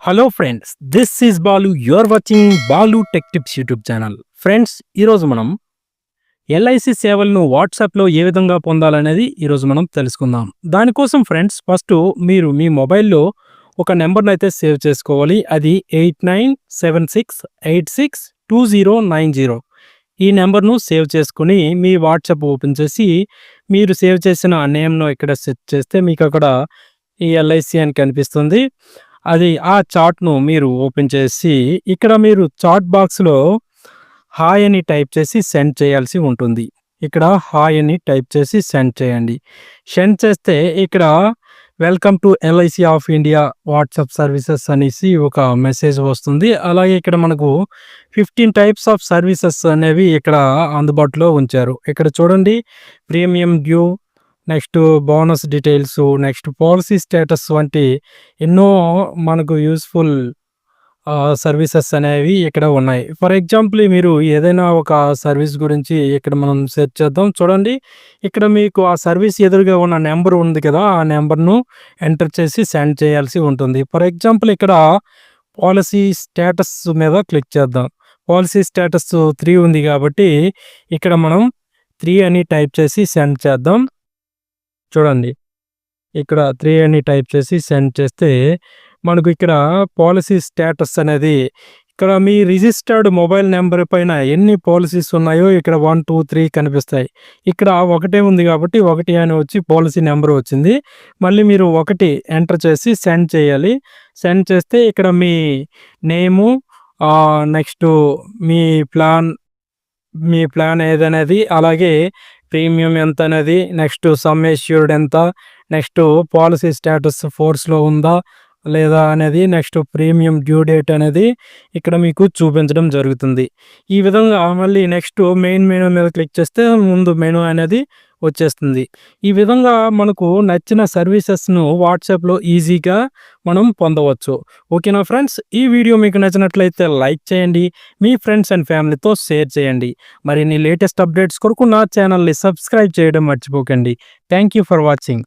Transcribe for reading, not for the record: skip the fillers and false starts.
Hello friends, this is Balu. You're watching Balu tech tips YouTube channel. Friends, ఈరోజు మనం LIC సేవలను వాట్సాప్లో ఏ విధంగా పొందాలనేది ఈరోజు మనం తెలుసుకుందాం. దానికోసం ఫ్రెండ్స్, ఫస్ట్ మీరు మీ మొబైల్లో ఒక నెంబర్ని అయితే సేవ్ చేసుకోవాలి. అది 8976862090. ఈ నెంబర్ను సేవ్ చేసుకుని మీ వాట్సాప్ ఓపెన్ చేసి మీరు సేవ్ చేసిన నేమ్ను ఇక్కడ సెట్ చేస్తే మీకు అక్కడ ఈ ఎల్ఐసి అని కనిపిస్తుంది. అది ఆ చార్ట్‌ను మీరు ఓపెన్ చేసి ఇక్కడ మీరు చాట్ బాక్స్‌లో హాయ్ అని టైప్ చేసి సెండ్ చేయాల్సి ఉంటుంది. ఇక్కడ హాయ్ అని టైప్ చేసి సెండ్ చేయండి. సెండ్ చేస్తే ఇక్కడ welcome to LIC of India WhatsApp services అనేసి ఒక మెసేజ్ వస్తుంది. అలాగే ఇక్కడ మనకు 15 టైప్స్ ఆఫ్ సర్వీసెస్ అనేవి ఇక్కడ అందుబాటులో ఉంచారు. ఇక్కడ చూడండి, premium due, next bonus details, next policy status వంటి ఎన్నో మనకు యూస్ఫుల్ సర్వీసెస్ అనేవి ఇక్కడ ఉన్నాయి. ఫర్ ఎగ్జాంపుల్, మీరు ఏదైనా ఒక సర్వీస్ గురించి ఇక్కడ మనం సెర్చ్ చేద్దాం. చూడండి, ఇక్కడ మీకు ఆ సర్వీస్ ఎదురుగా ఉన్న నెంబర్ ఉంది కదా, ఆ నెంబర్ను ఎంటర్ చేసి సెండ్ చేయాల్సి ఉంటుంది. ఫర్ ఎగ్జాంపుల్, ఇక్కడ పాలసీ స్టేటస్ మీద క్లిక్ చేద్దాం. పాలసీ స్టేటస్ 3 ఉంది కాబట్టి ఇక్కడ మనం 3 అని టైప్ చేసి సెండ్ చేద్దాం. చూడండి, ఇక్కడ 3 అని టైప్ చేసి సెండ్ చేస్తే మనకు ఇక్కడ పాలసీ స్టేటస్ అనేది ఇక్కడ మీ రిజిస్టర్డ్ మొబైల్ నెంబర్ పైన ఎన్ని పాలసీస్ ఉన్నాయో ఇక్కడ 1, 2, 3 కనిపిస్తాయి. ఇక్కడ ఒకటే ఉంది కాబట్టి 1 అని వచ్చి పాలసీ నెంబర్ వచ్చింది. మళ్ళీ మీరు 1 ఎంటర్ చేసి సెండ్ చేయాలి. సెండ్ చేస్తే ఇక్కడ మీ నేము, నెక్స్ట్ మీ ప్లాన్ ఏదనేది, అలాగే ప్రీమియం ఎంత అనేది, నెక్స్ట్ సమ్ ఎష్యూర్డ్ ఎంత, నెక్స్ట్ పాలసీ స్టేటస్ ఫోర్స్లో ఉందా లేదా అనేది, నెక్స్ట్ ప్రీమియం డ్యూ డేట్ అనేది ఇక్కడ మీకు చూపించడం జరుగుతుంది. ఈ విధంగా మళ్ళీ నెక్స్ట్ మెయిన్ మెనూ మీద క్లిక్ చేస్తే ముందు మెనూ అనేది వచ్చేస్తుంది. ఈ విధంగా మనకు నచ్చిన సర్వీసెస్ను వాట్సాప్లో ఈజీగా మనం పొందవచ్చు. ఓకేనా ఫ్రెండ్స్, ఈ వీడియో మీకు నచ్చినట్లయితే లైక్ చేయండి, మీ ఫ్రెండ్స్ అండ్ ఫ్యామిలీతో షేర్ చేయండి. మరిన్ని లేటెస్ట్ అప్డేట్స్ కొరకు నా ఛానల్ని సబ్స్క్రైబ్ చేయడం మర్చిపోకండి. Thank you for watching.